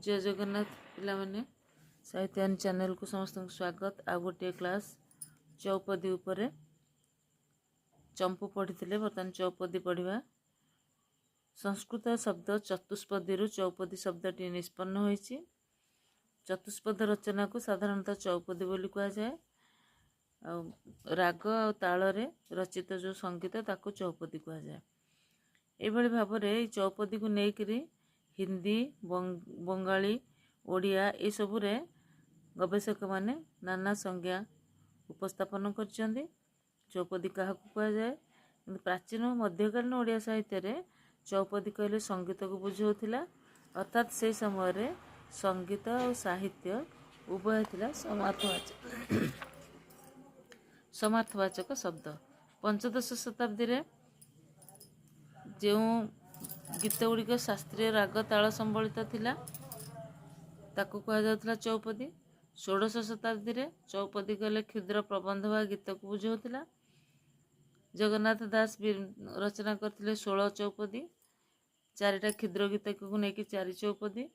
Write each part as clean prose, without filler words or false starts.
जय जगन्नाथ पिलामाने साहित्यान चैनल को समस्त स्वागत। आ गोटे क्लास चौपदी उपरे चंपू पढ़ी बर्तमान चौपदी पढ़ा। संस्कृत शब्द चतुष्पदी चौपदी शब्दटी निष्पन्न होइछि। चतुष्पद रचना को साधारणतः चौपदी बोली कहा जाए। राग और ताଳରେ रचित जो संगीत ताको चौपदी कहा जाए। एभली भाव में चौपदी को लेकर हिंदी बंगाली ओडिया ये सबुरे गवेषक माने नाना संज्ञा उपस्थापन करछन्ति। चौपदी क्या कह जाए। प्राचीन और मध्यकालीन ओडिया साहित्य रे चौपदी कहले संगीत को बुझाउथिला, अर्थात से समय रे संगीत और साहित्य उभय थिला समार्थवाचक शब्द। पंचदश शताब्दी रे जो गीत गुड़िक शास्त्रीय राग ताल संबलित थिला ताकू कहा जाउथिला चौपदी। षोडश शताब्दी रे चौपदी कहले क्षुद्र प्रबंध वा गीत को बुझाउथिला। जगन्नाथ दास रचना करथिले 16 चौपदी, 4टा क्षुद्र गीत को लेकिन 4 चौपदी।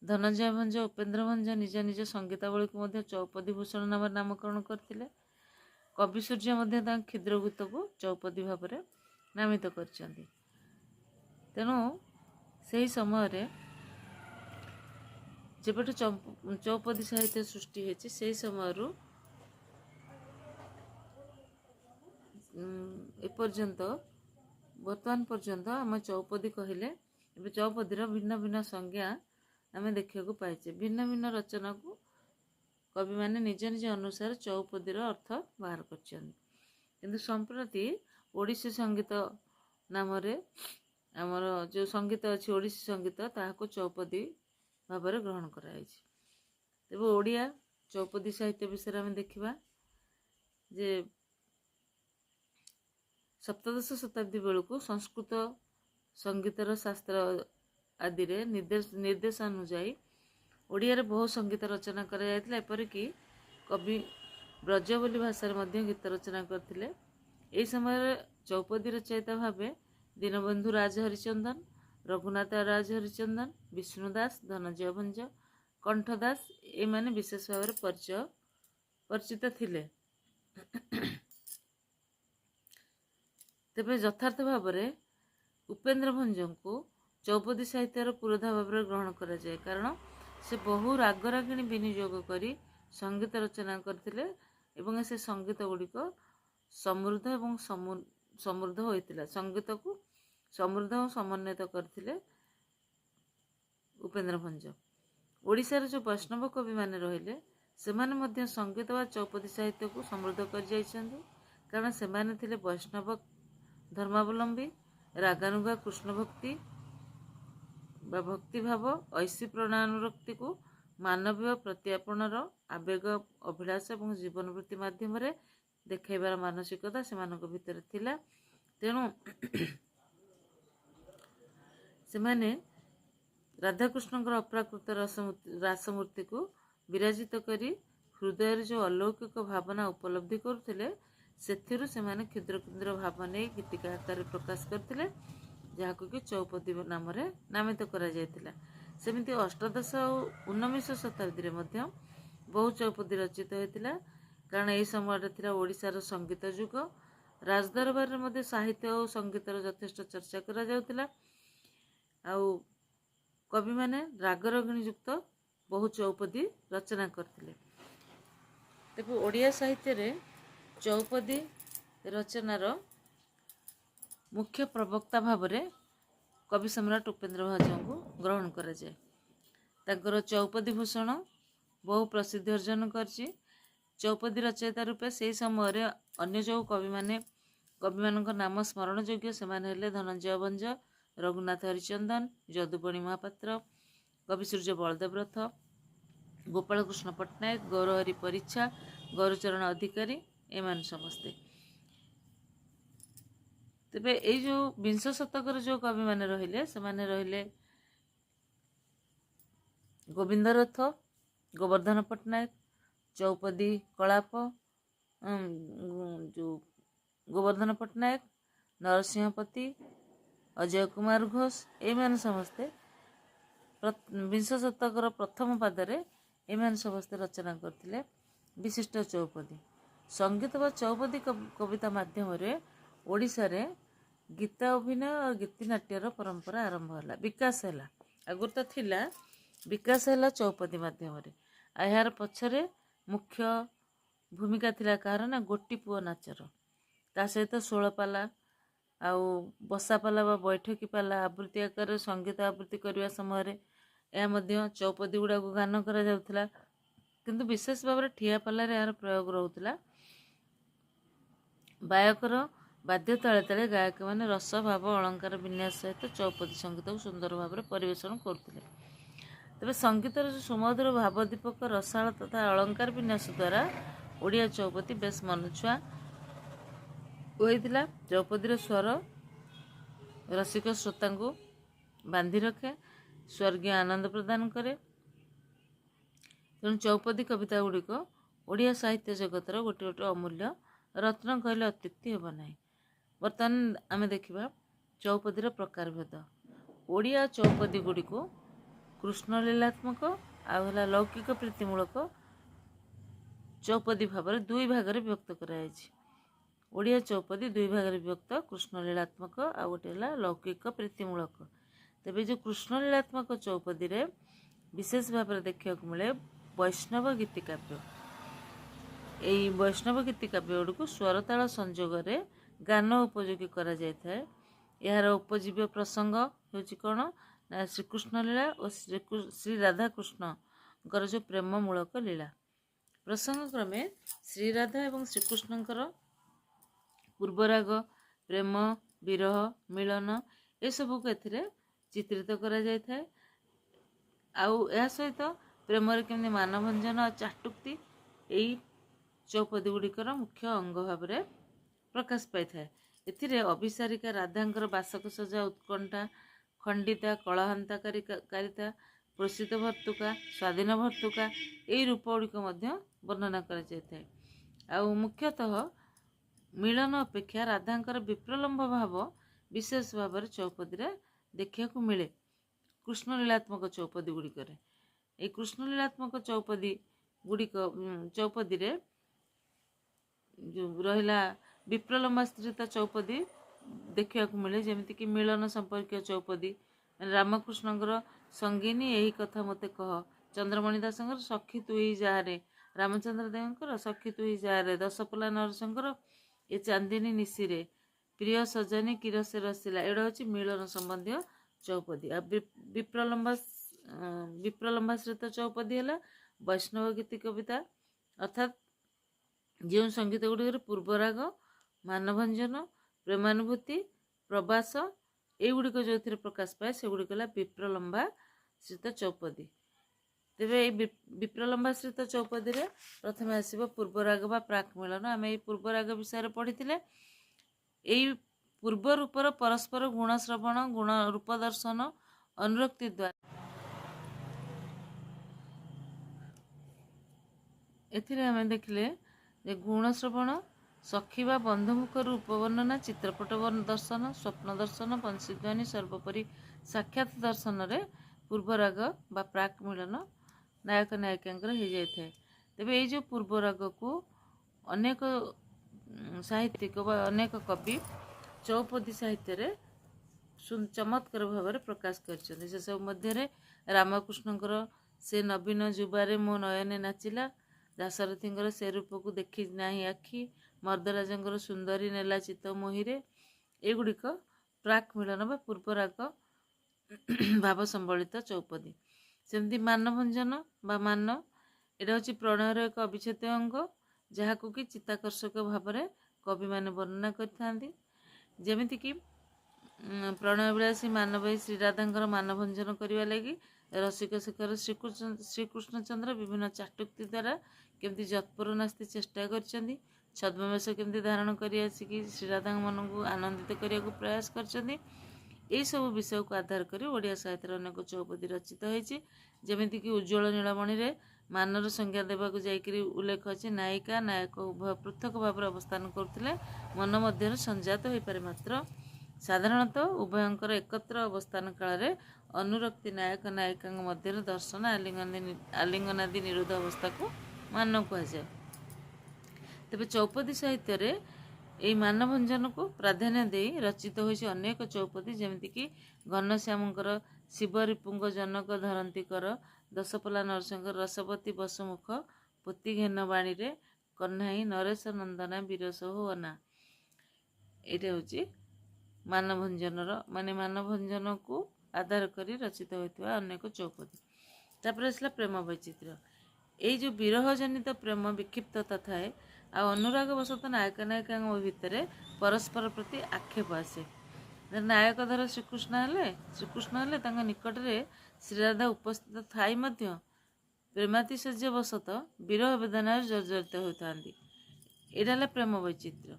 धनंजय भंज उपेन्द्र भंज निज निज संगीतावली को मध्य चौपदी भूषण नाम नामकरण करथिले। कवि सूर्य मध्य क्षुद्र गीत को चौपदी भाव में नामित करछन्ति। तेणु से समय रे जब चौपदी साहित्य सृष्टि होती से समय एपर्यंत वर्तमान पर्यंत आम चौपदी कहले चौपदीर भिन्न भिन्न संज्ञा आम देखा पाइचे। भिन्न भिन्न रचना को कवि माने निज निज अनुसार चौपदीर अर्थ बाहर कर। संप्रति ओडिसी संगीत नाम आमर जो संगीत अच्छी ओडिसी संगीत ताहाको चौपदी भाव में ग्रहण कराई। तेज ओडिया चौपदी साहित्य विषय में देखा जे सप्तदश शताब्दी बेलू संस्कृत संगीतर शास्त्र आदि रे निर्देशानुजाई ओडिया रे बहु संगीत रचना करा एपरिकी कवि ब्रजबोली भाषा में गीत रचना करथिले। एई समय चौपदी रचयिता भावे दीनबंधु राज हरिचंदन, रघुनाथ राज हरिचंदन, विष्णुदास, धनंजय भंज, कंठदास ए माने विशेष भाव में परिचित थिले। तेबे यथार्थ भाव में उपेन्द्र भंज को चौपदी साहित्यर पुरोधा भाव में ग्रहण करा जाए, कारण से बहु रागरागिणी विनियोग करी संगीत रचना करथिले एवं से संगीत गुड़िक समृद्ध एवं समृद्ध होइतिला। संगीत को समृद्ध और समन्वित करथिले उपेन्द्र भंज। ओडिशार जो वैष्णव कवि माने रहिले से माने मध्य संगीत व चौपदी साहित्य को समृद्ध कर जाइछन्ति, कारण से माने थिले वैष्णव धर्मावलंबी, रागानुगा कृष्ण भक्ति बा भक्ति भाव ऐसी प्रणानुरक्ति को मानवीय प्रत्यापनर आवेग अभिलाष और जीवन वृत्ति माध्यम देखाइबार मानसिकता से भितर थिला। तेणु से माने राधाकृष्ण अप्राकृत रासमूर्ति को विराजित करी हृदय जो अलौकिक भावना उपलब्धि करुले से क्षुद्र क्षुद्र भाव नहीं गीतिका आकार प्रकाश करते जहाँ कि चौपदी नाम नामित करा जायतिला। सेमिति अष्टादश और 19 शताब्दी में बहु चौपदी रचित होता, कारण यही समय ओडिशार संगीत जुग। राजदरबार में साहित्य और संगीतर यथेष्ट चर्चा करा जाउतिला। आउ कवि माने रागरगिणी युक्त बहु चौपदी रचना करथिले। तेबे ओडिया साहित्य रे चौपदी रचनार मुख्य प्रवक्ता भाव में कवि सम्राट उपेन्द्र भंज को ग्रहण करा जाए। तांकर चौपदी भूषण बहु प्रसिद्धि अर्जन करछि। चौपदी रचयिता रूपे से समय अन्य जो कवि मान नाम स्मरण योग्य से हेले धनंजय भंज, रघुनाथ हरिचंदन, जदुपणी महापात्र, कवि सूर्य बलदेव रथ, गोपाल कृष्ण पट्टनायक, गौरहरि परिच्छा, गौरचरण अधिकारी एमान समस्ते। तेबे ये जो 20 शतकर जो कवि माने रहिले से माने रहिले गोविंद रथ, गोवर्धन पट्टनायक, चौपदी कलाप जो गोवर्धन पट्टनायक, नरसिंहपति, अजय कुमार घोष एमान समस्ते ବିଂଶ ଶତକର ପ୍ରଥମ ପାଦରେ ଏମାନେ ସମସ୍ତେ ରଚନା କରିଥିଲେ ବିଶିଷ୍ଟ ଚୌପଦୀ। ସଙ୍ଗୀତ ବା ଚୌପଦୀ କବିତା ମାଧ୍ୟମରେ ଓଡ଼ିଶାରେ ଗୀତା ଅଭିନୟ ଓ ଗୀତିନାଟ୍ୟର ପରମ୍ପରା ଆରମ୍ଭ ହେଲା, ବିକାଶ ହେଲା। ଆଗରୁ ତ ଥିଲା, ବିକାଶ ହେଲା ଚୌପଦୀ ମାଧ୍ୟମରେ। ଆଉ ଏହାର ପଛରେ ମୁଖ୍ୟ ଭୂମିକା ଥିଲା କାହାର ନା ଗୋଟି ପୁଅ ନାଚର। ତା ସହିତ ଷୋଳପାଲା ଆଉ ବସାପାଲା ବା ବୈଠକୀ ପାଲା ଆବୃତ୍ତି ଆକାରରେ ସଙ୍ଗୀତ ଆବୃତ୍ତି କରିବା ସମୟରେ ଏହା ମଧ୍ୟ ଚୌପଦୀ ଗୁଡ଼ାକୁ ଗାନ କରାଯାଉଥିଲା। କିନ୍ତୁ ବିଶେଷ ଭାବରେ ଠିଆ ପାଲାରେ ଏହାର ପ୍ରୟୋଗ ରହୁଥିଲା। ବାୟକର ବାଦ୍ୟ ତାଳେ ତାଳେ ଗାୟକମାନେ ରସ ଭାବ ଅଳଙ୍କାର ବିନ୍ୟାସ ସହିତ ଚୌପଦୀ ସଙ୍ଗୀତକୁ ସୁନ୍ଦର ଭାବରେ ପରିବେଷଣ କରୁଥିଲେ। ତେବେ ସଙ୍ଗୀତର ସୁମଧୁର ଭାବ ଦୀପକ ରସାଳ ତଥା ଅଳଙ୍କାର ବିନ୍ୟାସ ଦ୍ୱାରା ଓଡ଼ିଆ ଚୌପଦୀ ବେଶ ମନଛୁଆଁ ହୋଇଥିଲା। ଚୌପଦୀର ସ୍ୱର ରସିକ ଶ୍ରୋତାଙ୍କୁ ବାନ୍ଧି ରଖେ, ସ୍ୱର୍ଗୀୟ ଆନନ୍ଦ ପ୍ରଦାନ କରେ। ତେଣୁ ଚୌପଦୀ କବିତା ଗୁଡ଼ିକ ଓଡ଼ିଆ ସାହିତ୍ୟ ଜଗତର ଗୋଟିଏ ଗୋଟିଏ ଅମୂଲ୍ୟ ରତ୍ନ କହିଲେ ଅତ୍ୟୁକ୍ତି ହେବ ନାହିଁ। ବର୍ତ୍ତମାନ ଆମେ ଦେଖିବା ଚୌପଦୀର ପ୍ରକାରଭେଦ। ଓଡ଼ିଆ ଚୌପଦୀ ଗୁଡ଼ିକୁ କୃଷ୍ଣଲୀଳାତ୍ମକ ଆଉ ହେଲା ଲୌକିକ ପ୍ରୀତିମୂଳକ ଚୌପଦୀ ଭାବରେ ଦୁଇ ଭାଗରେ ବିଭକ୍ତ କରାଯାଇଛି। ଓଡ଼ିଆ ଚୌପଦୀ ଦୁଇ ଭାଗରେ ବିଭକ୍ତ, କୃଷ୍ଣଲୀଳାତ୍ମକ ଆଉ ଗୋଟେ ହେଲା ଲୌକିକ ପ୍ରୀତିମୂଳକ। ତେବେ ଯେଉଁ କୃଷ୍ଣଲୀଳାତ୍ମକ ଚୌପଦୀରେ ବିଶେଷ ଭାବରେ ଦେଖିବାକୁ ମିଳେ ବୈଷ୍ଣବ ଗୀତିକାବ୍ୟ। ଏହି ବୈଷ୍ଣବ ଗୀତିକାବ୍ୟ ଗୁଡ଼ିକୁ ସ୍ୱରତାଳ ସଂଯୋଗରେ ଗାନ ଉପଯୋଗୀ କରାଯାଇଥାଏ। ଏହାର ଉପଜୀବ୍ୟ ପ୍ରସଙ୍ଗ ହେଉଛି କ'ଣ ନା ଶ୍ରୀକୃଷ୍ଣ ଲୀଳା ଓ ଶ୍ରୀ ରାଧାକୃଷ୍ଣଙ୍କର ଯେଉଁ ପ୍ରେମମୂଳକ ଲୀଳା। ପ୍ରସଙ୍ଗ କ୍ରମେ ଶ୍ରୀରାଧା ଏବଂ ଶ୍ରୀକୃଷ୍ଣଙ୍କର ପୂର୍ବରାଗ, ପ୍ରେମ, ବିରହ, ମିଳନ ଏସବୁକୁ ଏଥିରେ ଚିତ୍ରିତ କରାଯାଇଥାଏ। ଆଉ ଏହା ସହିତ ପ୍ରେମରେ କେମିତି ମାନଭଞ୍ଜନ ଆଉ ଚାଟୁକ୍ତି ଏଇ ଚୌପଦୀ ଗୁଡ଼ିକର ମୁଖ୍ୟ ଅଙ୍ଗ ଭାବରେ ପ୍ରକାଶ ପାଇଥାଏ। ଏଥିରେ ଅଭିସାରିକା ରାଧାଙ୍କର ବାସକ ସଜା ଉତ୍କଣ୍ଠା, ଖଣ୍ଡିତା, କଳହାନ୍ତକାରିତା, ପ୍ରୋଷିତ ଭର୍ତ୍ତୁକା, ସ୍ୱାଧୀନ ଭର୍ତ୍ତୁକା ଏହି ରୂପ ଗୁଡ଼ିକ ମଧ୍ୟ ବର୍ଣ୍ଣନା କରାଯାଇଥାଏ। ଆଉ ମୁଖ୍ୟତଃ ମିଳନ ଅପେକ୍ଷା ରାଧାଙ୍କର ବିପ୍ରଲମ୍ବ ଭାବ ବିଶେଷ ଭାବରେ ଚୌପଦୀରେ ଦେଖିବାକୁ ମିଳେ କୃଷ୍ଣଲୀଳାତ୍ମକ ଚୌପଦୀ ଗୁଡ଼ିକରେ। ଏହି କୃଷ୍ଣଲୀଳାତ୍ମକ ଚୌପଦୀରେ ଯେଉଁ ରହିଲା ବିପ୍ରଲମ୍ବାଶ୍ରିତ ଚୌପଦୀ ଦେଖିବାକୁ ମିଳେ, ଯେମିତିକି ମିଳନ ସମ୍ପର୍କୀୟ ଚୌପଦୀ, ରାମକୃଷ୍ଣଙ୍କର ସଙ୍ଗିନୀ ଏହି କଥା ମୋତେ କହ, ଚନ୍ଦ୍ରମଣି ଦାସଙ୍କର ସଖୀ ତୁଇ ଯାହାରେ, ରାମଚନ୍ଦ୍ର ଦେବଙ୍କର ସଖୀ ତୁଇ ଯାହାରେ, ଦଶପଲ୍ଲା ନରସଙ୍କର ଏ ଚାନ୍ଦିନୀ ନିଶିରେ, ପ୍ରିୟ ସଜନୀ କିରସେ ରସିଲା। ଏଗୁଡ଼ା ହେଉଛି ମିଳନ ସମ୍ବନ୍ଧୀୟ ଚୌପଦୀ। ଆଉ ବିପ୍ରଲମ୍ବାଶ୍ରିତ ଚୌପଦୀ ହେଲା ବୈଷ୍ଣବ ଗୀତି କବିତା, ଅର୍ଥାତ୍ ଯେଉଁ ସଙ୍ଗୀତ ଗୁଡ଼ିକରେ ପୂର୍ବରାଗ, ମାନଭଞ୍ଜନ, ପ୍ରେମାନୁଭୂତି, ପ୍ରବାସ ଏଇଗୁଡ଼ିକ ଯେଉଁଥିରେ ପ୍ରକାଶ ପାଏ ସେଗୁଡ଼ିକ ହେଲା ବିପ୍ରଲମ୍ବାଶ୍ରିତ ଚୌପଦୀ। ତେବେ ଏଇ ବିପ୍ରଲମ୍ବାଶ୍ରିତ ଚୌପଦୀରେ ପ୍ରଥମେ ଆସିବ ପୂର୍ବରାଗ ବା ପ୍ରାକ୍ ମିଳନ। ଆମେ ଏଇ ପୂର୍ବରାଗ ବିଷୟରେ ପଢ଼ିଥିଲେ। ଏଇ ପୂର୍ବ ରୂପର ପରସ୍ପର ଗୁଣ ଶ୍ରବଣ, ଗୁଣ ରୂପ ଦର୍ଶନ, ଅନୁରକ୍ତି ଦ୍ୱାରା ଏଥିରେ ଆମେ ଦେଖିଲେ ଯେ ଗୁଣ ଶ୍ରବଣ, ସଖୀ ବା ବନ୍ଧୁମୁଖରୁ ଉପବର୍ଣ୍ଣନା, ଚିତ୍ରପଟ ଦର୍ଶନ, ସ୍ୱପ୍ନ ଦର୍ଶନ, ବଂଶୀଧ୍ୱନି, ସର୍ବୋପରି ସାକ୍ଷାତ ଦର୍ଶନରେ ପୂର୍ବରାଗ ବା ପ୍ରାକ୍ ମିଳନ ନାୟକ ନାୟିକାଙ୍କର ହେଇଯାଇଥାଏ। ତେବେ ଏଇ ଯେଉଁ ପୂର୍ବରାଗକୁ ଅନେକ ସାହିତ୍ୟିକ ବା ଅନେକ କବି ଚୌପଦୀ ସାହିତ୍ୟରେ ଚମତ୍କାର ଭାବରେ ପ୍ରକାଶ କରିଛନ୍ତି। ସେସବୁ ମଧ୍ୟରେ ରାମକୃଷ୍ଣଙ୍କର ସେ ନବୀନ ଯୁବାରେ ମୋ ନୟନେ ନାଚିଲା, ଦାଶରଥୀଙ୍କର ସେ ରୂପକୁ ଦେଖି ନାହିଁ ଆଖି, ମର୍ଦ୍ଦରାଜଙ୍କର ସୁନ୍ଦରୀ ନେଲା ଚିତ୍ତ ମୋହିରେ ଏଗୁଡ଼ିକ ପ୍ରାକ୍ ମିଳନ ବା ପୂର୍ବରାଗ ଭାବ ସମ୍ବଳିତ ଚୌପଦୀ। ସେମିତି ମାନଭଞ୍ଜନ ବା ମାନ, ଏଇଟା ହେଉଛି ପ୍ରଣୟର ଏକ ଅବିଚ୍ଛେଦ୍ୟ ଅଙ୍ଗ, ଯାହାକୁ କି ଚିତ୍ତାକର୍ଷକ ଭାବରେ କବିମାନେ ବର୍ଣ୍ଣନା କରିଥାନ୍ତି। ଯେମିତିକି ପ୍ରଣୟ ବିଳାସୀ ମାନବାଇ ଶ୍ରୀରାଧାଙ୍କର ମାନଭଞ୍ଜନ କରିବା ଲାଗି ରସିକ ଶେଖର ଶ୍ରୀକୃଷ୍ଣଚନ୍ଦ୍ର ବିଭିନ୍ନ ଚାଟୁକ୍ତି ଦ୍ୱାରା କେମିତି ଯତ୍ପର ନାସ୍ତି ଚେଷ୍ଟା କରିଛନ୍ତି, ଛଦ୍ମବେଶ କେମିତି ଧାରଣ କରି ଆସିକି ଶ୍ରୀରାଧାଙ୍କ ମନକୁ ଆନନ୍ଦିତ କରିବାକୁ ପ୍ରୟାସ କରିଛନ୍ତି। ଏହିସବୁ ବିଷୟକୁ ଆଧାର କରି ଓଡ଼ିଆ ସାହିତ୍ୟରେ ଅନେକ ଚୌପଦୀ ରଚିତ ହୋଇଛି। ଯେମିତିକି ଉଜ୍ଜ୍ୱଳ ନୀଳମଣିରେ ମାନର ସଂଜ୍ଞା ଦେବାକୁ ଯାଇକରି ଉଲ୍ଲେଖ ଅଛି, ନାୟିକା ନାୟକ ଉଭୟ ପୃଥକ ଭାବରେ ଅବସ୍ଥାନ କରୁଥିଲେ, ମନ ମଧ୍ୟରେ ସଂଜାତ ହୋଇପାରେ ମାତ୍ର ସାଧାରଣତଃ ଉଭୟଙ୍କର ଏକତ୍ର ଅବସ୍ଥାନ କାଳରେ ଅନୁରକ୍ତି ନାୟକ ନାୟିକାଙ୍କ ମଧ୍ୟରେ ଦର୍ଶନ ଆଲିଙ୍ଗନାଦି ନିରୋଧ ଅବସ୍ଥାକୁ ମାନ କୁହାଯାଏ। ତେବେ ଚୌପଦୀ ସାହିତ୍ୟରେ ଏହି ମାନଭଞ୍ଜନକୁ ପ୍ରାଧାନ୍ୟ ଦେଇ ରଚିତ ହୋଇଛି ଅନେକ ଚୌପଦୀ, ଯେମିତିକି ଘନଶ୍ୟାମଙ୍କର ଶିବରିପୁଙ୍କ ଜନକ ଧରନ୍ତିକର, ଦଶପଲ୍ଲା ନରସିଂହଙ୍କର ରସବତୀ ବସୁମୁଖ, ପୋତି ଘେନ ବାଣୀରେ କହ୍ନାଇ, ନରେଶ ନନ୍ଦନା ବିରସ ହୋନା। ଏଇଟା ହେଉଛି ମାନଭଞ୍ଜନକୁ ଆଧାର କରି ରଚିତ ହୋଇଥିବା ଅନେକ ଚୌପଦୀ। ତାପରେ ଆସିଲା ପ୍ରେମ ବୈଚିତ୍ର୍ୟ। ଏଇ ଯେଉଁ ବିରହ ଜନିତ ପ୍ରେମ ବିକ୍ଷିପ୍ତତା ଥାଏ ଆଉ ଅନୁରାଗ ବଶତଃ ନାୟକ ନାୟିକାଙ୍କ ଭିତରେ ପରସ୍ପର ପ୍ରତି ଆକ୍ଷେପ ଆସେ। ନାୟକ ଧର ଶ୍ରୀକୃଷ୍ଣ ହେଲେ ତାଙ୍କ ନିକଟରେ ଶ୍ରୀରାଧା ଉପସ୍ଥିତ ଥାଇ ମଧ୍ୟ ପ୍ରେମାତିଶଯ୍ୟ ବଶତଃ ବିରହ ବେଦନାରେ ଜର୍ଜରିତ ହୋଇଥାନ୍ତି। ଏଇଟା ହେଲା ପ୍ରେମ ବୈଚିତ୍ର୍ୟ।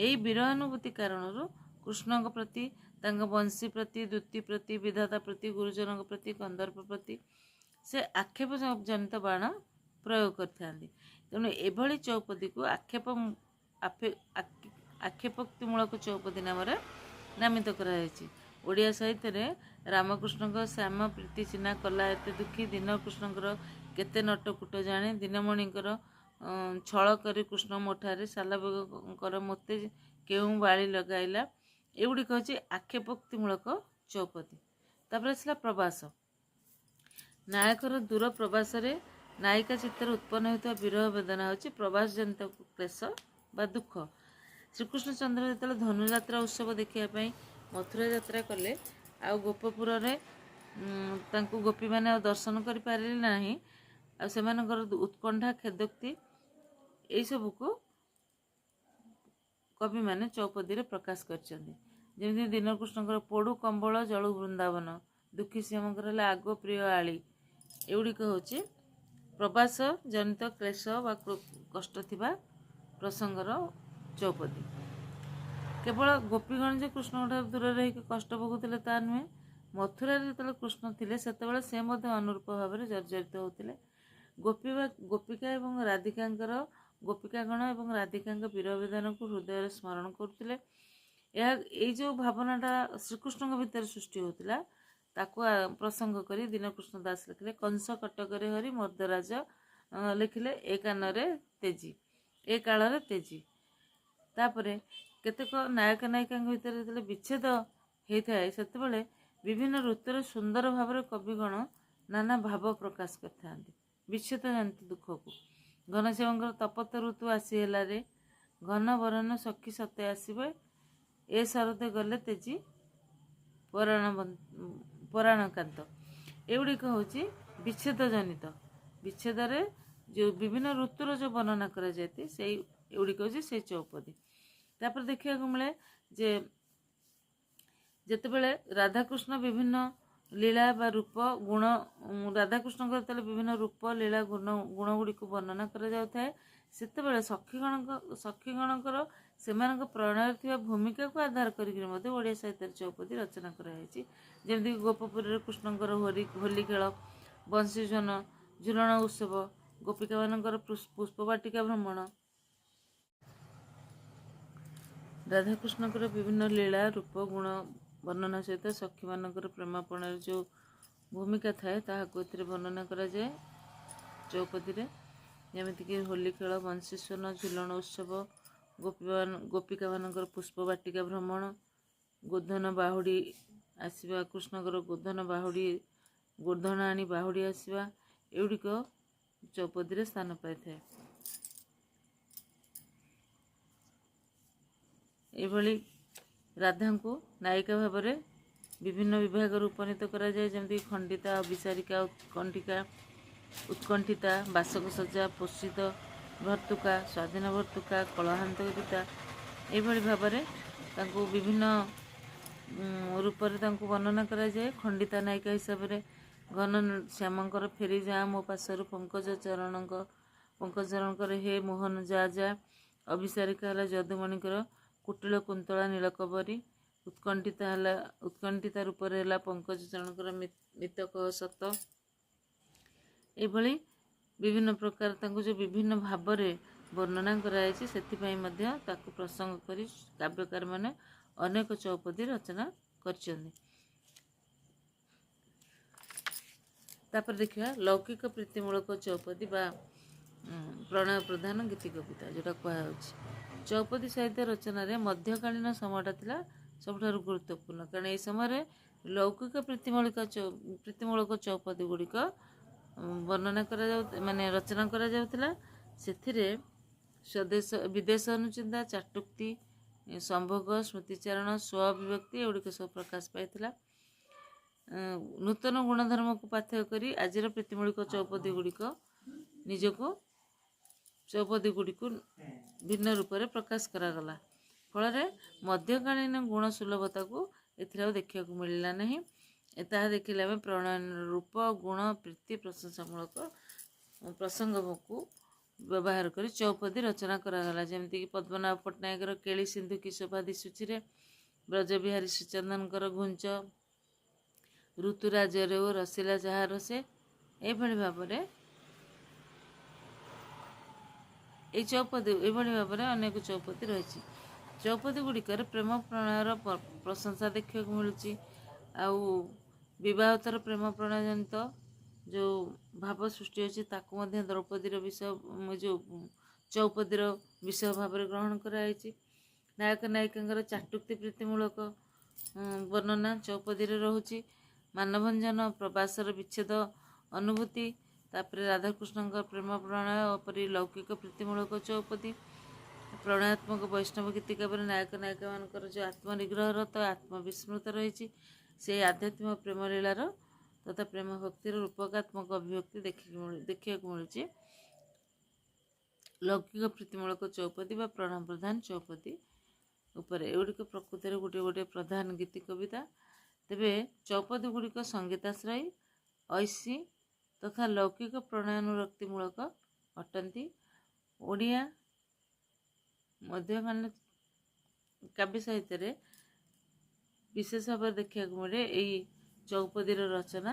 ଏହି ବିରହାନୁଭୂତି କାରଣରୁ କୃଷ୍ଣଙ୍କ ପ୍ରତି, ତାଙ୍କ ବଂଶୀ ପ୍ରତି, ଦୂତି ପ୍ରତି, ବିଧାତା ପ୍ରତି, ଗୁରୁଜନଙ୍କ ପ୍ରତି, କନ୍ଦର୍ପ ପ୍ରତି ସେ ଆକ୍ଷେପ ଜନିତ ବାଣ ପ୍ରୟୋଗ କରିଥାନ୍ତି। ତେଣୁ ଏଭଳି ଚୌପଦୀକୁ ଆକ୍ଷେପୋକ୍ତିମୂଳକ ଚୌପଦୀ ନାମରେ ନାମିତ କରାଯାଇଛି। ଓଡ଼ିଆ ସାହିତ୍ୟରେ ରାମକୃଷ୍ଣଙ୍କ ଶ୍ୟାମ ପ୍ରୀତି ଚିହ୍ନା କଲା ଏତେ ଦୁଃଖୀ, ଦୀନକୃଷ୍ଣଙ୍କର କେତେ ନଟକୁଟ ଜାଣେ, ଦିନମଣିଙ୍କର ଛଳ କରି କୃଷ୍ଣ ମୋଠାରେ, ଶାଲବେଗଙ୍କର ମୋତେ କେଉଁ ବାଳି ଲଗାଇଲା, ଏଗୁଡ଼ିକ ହେଉଛି ଆକ୍ଷେପୋକ୍ତିମୂଳକ ଚୌପଦୀ। ତାପରେ ଆସିଲା ପ୍ରବାସ। ନାୟକର ଦୂର ପ୍ରବାସରେ ନାୟିକା ଚିତ୍ତରେ ଉତ୍ପନ୍ନ ହେଉଥିବା ବିରହ ବେଦନା ହେଉଛି ପ୍ରବାସ ଜନିତ କ୍ଲେଶ ବା ଦୁଃଖ। ଶ୍ରୀକୃଷ୍ଣଚନ୍ଦ୍ର ଯେତେବେଳେ ଧନୁଯାତ୍ରା ଉତ୍ସବ ଦେଖିବା ପାଇଁ ମଥୁରା ଯାତ୍ରା କଲେ ଆଉ ଗୋପପୁରରେ ତାଙ୍କୁ ଗୋପୀମାନେ ଆଉ ଦର୍ଶନ କରିପାରିଲେ ନାହିଁ, ଆଉ ସେମାନଙ୍କର ଉତ୍କଣ୍ଠା, ଖେଦୋକ୍ତି ଏଇସବୁକୁ କବିମାନେ ଚୌପଦୀରେ ପ୍ରକାଶ କରିଛନ୍ତି। ଯେମିତି ଦୀନକୃଷ୍ଣଙ୍କର ପୋଡ଼ୁ କମ୍ବଳ ଜଳୁ ବୃନ୍ଦାବନ, ଦୁଃଖୀ ଶ୍ୟାମଙ୍କର ହେଲା ଆଗ ପ୍ରିୟ ଆଳି। ଏଗୁଡ଼ିକ ହେଉଛି ପ୍ରବାସ ଜନିତ କ୍ଲେଶ ବା କଷ୍ଟ ଥିବା ପ୍ରସଙ୍ଗର ଚୌପଦୀ। କେବଳ ଗୋପୀଗଣ ଯେ କୃଷ୍ଣଙ୍କଠାରୁ ଦୂରରେ ରହିକି କଷ୍ଟ ଭୋଗୁଥିଲେ ତା ନୁହେଁ, ମଥୁରାରେ ଯେତେବେଳେ କୃଷ୍ଣ ଥିଲେ ସେତେବେଳେ ସେ ମଧ୍ୟ ଅନୁରୂପ ଭାବରେ ଜର୍ଜରିତ ହେଉଥିଲେ। ଗୋପିକାଗଣ ଏବଂ ରାଧିକାଙ୍କ ବିରହ ବେଦନାକୁ ହୃଦୟରେ ସ୍ମରଣ କରୁଥିଲେ। ଏଇ ଯେଉଁ ଭାବନାଟା ଶ୍ରୀକୃଷ୍ଣଙ୍କ ଭିତରେ ସୃଷ୍ଟି ହେଉଥିଲା ତାକୁ ପ୍ରସଙ୍ଗ କରି ଦୀନକୃଷ୍ଣ ଦାସ ଲେଖିଲେ କଂସ କଟକରେ ହରି ମର୍ଦ୍ଦରାଜ, ଲେଖିଲେ ଏ କାଳରେ ତେଜି। ତାପରେ କେତେକ ନାୟକ ନାୟିକାଙ୍କ ଭିତରେ ଯେତେବେଳେ ବିଚ୍ଛେଦ ହେଇଥାଏ ସେତେବେଳେ ବିଭିନ୍ନ ଋତୁରେ ସୁନ୍ଦର ଭାବରେ କବିଗଣ ନାନା ଭାବ ପ୍ରକାଶ କରିଥାନ୍ତି ବିଚ୍ଛେଦ ଜନିତ ଦୁଃଖକୁ। ଘନଶ୍ୟାମଙ୍କର ତପତ ଋତୁ ଆସି ହେଲାରେ, ଘନ ବରନ ସଖୀ ସତେ ଆସିବେ, ଏ ଶରତେ ଗଲେ ତେଜି ପରାଣକାନ୍ତ। ଏଗୁଡ଼ିକ ହେଉଛି ବିଚ୍ଛେଦ ଜନିତ। ବିଚ୍ଛେଦରେ ଯେଉଁ ବିଭିନ୍ନ ଋତୁର ଯେଉଁ ବର୍ଣ୍ଣନା କରାଯାଇଥାଏ ଏଗୁଡ଼ିକ ହେଉଛି ସେଇ ଚୌପଦୀ। ତାପରେ ଦେଖିବାକୁ ମିଳେ ଯେ ଯେତେବେଳେ ରାଧାକୃଷ୍ଣ ବିଭିନ୍ନ ଲୀଳା ବା ରୂପ ଗୁଣ, ରାଧାକୃଷ୍ଣଙ୍କର ଯେତେବେଳେ ବିଭିନ୍ନ ରୂପ ଲୀଳା ଗୁଣ ଗୁଡ଼ିକୁ ବର୍ଣ୍ଣନା କରାଯାଉଥାଏ ସେତେବେଳେ ସଖୀଗଣଙ୍କର ସେମାନଙ୍କ ପ୍ରଣୟରେ ଥିବା ଭୂମିକାକୁ ଆଧାର କରିକି ମଧ୍ୟ ଓଡ଼ିଆ ସାହିତ୍ୟରେ ଚୌପଦୀ ରଚନା କରାଯାଇଛି। ଯେମିତିକି ଗୋପପୁରରେ କୃଷ୍ଣଙ୍କର ହୋଲି ଖେଳ, ବଂଶୀସ୍ୱନ, ଝୁଲଣ ଉତ୍ସବ, ଗୋପିକାମାନଙ୍କର ପୁଷ୍ପବାଟିକା ଭ୍ରମଣ, ରାଧାକୃଷ୍ଣଙ୍କର ବିଭିନ୍ନ ଲୀଳା ରୂପ ଗୁଣ ବର୍ଣ୍ଣନା ସହିତ ସଖୀମାନଙ୍କର ପ୍ରେମାପଣର ଯେଉଁ ଭୂମିକା ଥାଏ ତାହାକୁ ଏଥିରେ ବର୍ଣ୍ଣନା କରାଯାଏ ଚୌପଦୀରେ। ଯେମିତିକି ହୋଲି ଖେଳ, ବଂଶୀସ୍ୱନ, ଝୁଲଣ ଉତ୍ସବ, ଗୋପିକାମାନଙ୍କର ପୁଷ୍ପବାଟିକା ଭ୍ରମଣ, ଗୋଧନ ବାହୁଡ଼ି ଆସିବା, କୃଷ୍ଣଙ୍କର ଗୋଧନ ଆଣି ବାହୁଡ଼ି ଆସିବା, ଏଗୁଡ଼ିକ ଚୌପଦୀରେ ସ୍ଥାନ ପାଇଥାଏ। ଏଭଳି ରାଧାଙ୍କୁ ନାୟିକା ଭାବରେ ବିଭିନ୍ନ ବିଭାଗରେ ଉପନୀତ କରାଯାଏ। ଯେମିତିକି ଖଣ୍ଡିତା, ଅଭିସାରିକା, ଉତ୍କଣ୍ଠିତା, ବାସକ ସଜ୍ଜା, ପୋଷିତ ଭର୍ତ୍ତୁକା, ସ୍ୱାଧୀନ ଭର୍ତ୍ତୁକା, କଳହାନ୍ତରିତା, ଏଇଭଳି ଭାବରେ ତାଙ୍କୁ ବିଭିନ୍ନ ରୂପରେ ତାଙ୍କୁ ବର୍ଣ୍ଣନା କରାଯାଏ। ଖଣ୍ଡିତା ନାୟିକା ହିସାବରେ ଘନଶ୍ୟାମଙ୍କର ଫେରି ଯା ମୋ ପାଶରୁ ପଙ୍କଜଚରଣଙ୍କର ହେ ମୋହନ ଯା। ଅଭିସାରିକା ହେଲା ଯଦୁମଣିଙ୍କର କୁଟିଳ କୁନ୍ତଳା ନୀଳକବରୀ। ଉତ୍କଣ୍ଠିତା ରୂପରେ ହେଲା ପଙ୍କଜଚରଣଙ୍କର ମିତକହ ସତ। ଏଭଳି ବିଭିନ୍ନ ପ୍ରକାର ତାଙ୍କୁ ଯେଉଁ ବିଭିନ୍ନ ଭାବରେ ବର୍ଣ୍ଣନା କରାଯାଇଛି ସେଥିପାଇଁ ମଧ୍ୟ ତାକୁ ପ୍ରସଙ୍ଗ କରି କାବ୍ୟକାରମାନେ ଅନେକ ଚୌପଦୀ ରଚନା କରିଛନ୍ତି। ତାପରେ ଦେଖିବା ଲୌକିକ ପ୍ରୀତିମୂଳକ ଚୌପଦୀ ବା ପ୍ରଣୟ ପ୍ରଧାନ ଗୀତି କବିତା ଯେଉଁଟା କୁହାଯାଉଛି। ଚୌପଦୀ ସାହିତ୍ୟ ରଚନାରେ ମଧ୍ୟକାଳୀନ ସମୟଟା ଥିଲା ସବୁଠାରୁ ଗୁରୁତ୍ୱପୂର୍ଣ୍ଣ, କାରଣ ଏହି ସମୟରେ ଲୌକିକ ପ୍ରୀତିମୂଳକ ଚୌପଦୀ ଗୁଡ଼ିକ ବର୍ଣ୍ଣନା କରାଯାଉ ମାନେ ରଚନା କରାଯାଉଥିଲା। ସେଥିରେ ସ୍ୱଦେଶ ବିଦେଶ ଅନୁଚିନ୍ତା, ଚାଟୁକ୍ତି, ସମ୍ଭୋଗ, ସ୍ମୃତିଚାରଣ, ସ୍ୱ-ଅଭିବ୍ୟକ୍ତି ଏଗୁଡ଼ିକ ସବୁ ପ୍ରକାଶ ପାଇଥିଲା। ନୂତନ ଗୁଣଧର୍ମକୁ ପାଥେୟ କରି ଆଜିର ପ୍ରୀତିମୂଳକ ଚୌପଦୀ ଗୁଡ଼ିକୁ ଭିନ୍ନ ରୂପରେ ପ୍ରକାଶ କରାଗଲା। ଫଳରେ ମଧ୍ୟକାଳୀନ ଗୁଣ ସୁଲଭତାକୁ ଏଥିରେ ଆଉ ଦେଖିବାକୁ ମିଳିଲା ନାହିଁ। ତାହା ଦେଖିଲେ ଆମେ ପ୍ରଣୟନ ରୂପ, ଗୁଣ, ପ୍ରୀତି, ପ୍ରଶଂସାମୂଳକ ପ୍ରସଙ୍ଗକୁ ବ୍ୟବହାର କରି ଚୌପଦୀ ରଚନା କରାଗଲା। ଯେମିତିକି ପଦ୍ମନାଭ ପଟ୍ଟନାୟକର କେଳି ସିନ୍ଧୁ କି ଶୋଭା ଦିଶୁଚିରେ, ବ୍ରଜବିହାରୀ ଶ୍ରୀଚନ୍ଦନଙ୍କର ଘୁଞ୍ଚ, ଋତୁରାଜରେ ଓ ରସିଲା ଯାହାର ସେ, ଏଇଭଳି ଭାବରେ ଅନେକ ଚୌପଦୀ ରହିଛି। ଚୌପଦୀ ଗୁଡ଼ିକରେ ପ୍ରେମ ପ୍ରଣୟର ପ୍ରଶଂସା ଦେଖିବାକୁ ମିଳୁଛି। ଆଉ ବିବାହୋତ୍ତର ପ୍ରେମ ପ୍ରଣୟ ଜନିତ ଯେଉଁ ଭାବ ସୃଷ୍ଟି ହେଉଛି ତାକୁ ମଧ୍ୟ ଚୌପଦୀର ବିଷୟ ଭାବରେ ଗ୍ରହଣ କରାଯାଇଛି। ନାୟକ ନାୟିକାଙ୍କର ଚାଟୁକ୍ତି ପ୍ରୀତିମୂଳକ ବର୍ଣ୍ଣନା ଚୌପଦୀରେ ରହୁଛି। ମାନଭଞ୍ଜନ, ପ୍ରବାସର ବିଚ୍ଛେଦ ଅନୁଭୂତି, ତାପରେ ରାଧାକୃଷ୍ଣଙ୍କ ପ୍ରେମ ପ୍ରଣୟ ପରି ଲୌକିକ ପ୍ରୀତିମୂଳକ ଚୌପଦୀ, ପ୍ରଣୟାତ୍ମକ ବୈଷ୍ଣବ ଗୀତିକାବ୍ୟରେ ନାୟକ ନାୟିକାମାନଙ୍କର ଯେଉଁ ଆତ୍ମନିଗ୍ରହରତ, ଆତ୍ମବିସ୍ମୃତ ରହିଛି, ସେହି ଆଧ୍ୟାତ୍ମିକ ପ୍ରେମ ଲୀଳାର ତଥା ପ୍ରେମ ଭକ୍ତିର ରୂପକାତ୍ମକ ଅଭିବ୍ୟକ୍ତି ଦେଖିବାକୁ ମିଳୁଛି ଲୌକିକ ପ୍ରୀତିମୂଳକ ଚୌପଦୀ ବା ପ୍ରଣୟ ପ୍ରଧାନ ଚୌପଦୀ ଉପରେ। ଏଗୁଡ଼ିକ ପ୍ରକୃତରେ ଗୋଟିଏ ଗୋଟିଏ ପ୍ରଧାନ ଗୀତି କବିତା। ତେବେ ଚୌପଦୀ ଗୁଡ଼ିକ ସଙ୍ଗୀତାଶ୍ରୟୀ, ଐଶୀ ତଥା ଲୌକିକ ପ୍ରଣୟାନୁରକ୍ତିମୂଳକ ଅଟନ୍ତି। ଓଡ଼ିଆ ମଧ୍ୟକାଳୀନ କାବ୍ୟ ସାହିତ୍ୟରେ ବିଶେଷ ଭାବରେ ଦେଖିବାକୁ ମିଳେ ଏହି ଚୌପଦୀର ରଚନା,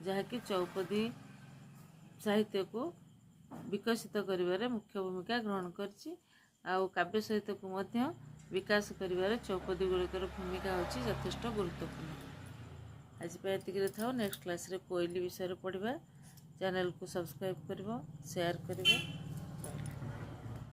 ଯାହାକି ଚୌପଦୀ ସାହିତ୍ୟକୁ ବିକଶିତ କରିବାରେ ମୁଖ୍ୟ ଭୂମିକା ଗ୍ରହଣ କରିଛି। ଆଉ କାବ୍ୟ ସାହିତ୍ୟକୁ ମଧ୍ୟ ବିକାଶ କରିବାରେ ଚୌପଦୀ ଗୁଡ଼ିକର ଭୂମିକା ହେଉଛି ଯଥେଷ୍ଟ ଗୁରୁତ୍ୱପୂର୍ଣ୍ଣ। ଆଜି ପାଇଁ ଏତିକିରେ ଥାଉ। ନେକ୍ସଟ କ୍ଲାସ୍ରେ କୋଇଲି ବିଷୟରେ ପଢ଼ିବା। ଚ୍ୟାନେଲକୁ ସବସ୍କ୍ରାଇବ୍ କରିବ, ସେୟାର କରିବ।